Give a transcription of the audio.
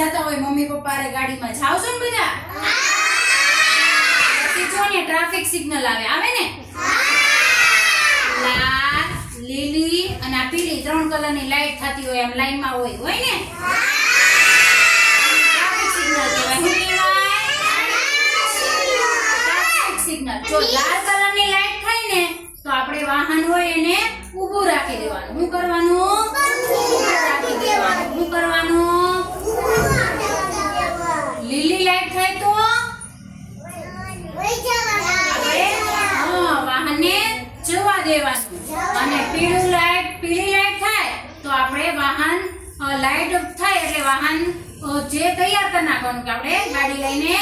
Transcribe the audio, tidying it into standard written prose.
જતા હોય mummy papa રે ગાડીમાં જાવ છો ને બધા પછી જો ને ટ્રાફિક સિગ્નલ આવે ને લાલ લીલી અને આ પીળી 3 કલરની લાઈટ થતી હોય એમ લાઈનમાં હોય ને ટ્રાફિક સિગ્નલ કહેવાય ટ્રાફિક સિગ્નલ જો લાલ કલરની લાઈટ થાય ને તો આપણે વાહન હોય એને ઊભું રાખી દેવાનું શું કરવાનું ઊભું રાખી દેવાનું શું કરવાનું લીલી લાઈટ થાય તો વાહનને જવા દેવાનું અને પીળી લાઈટ થાય તો આપણે વાહન લાઈટ થાય એટલે વાહન જે તૈયાર કરી નાખવાનું કે આપણે ગાડી લઈને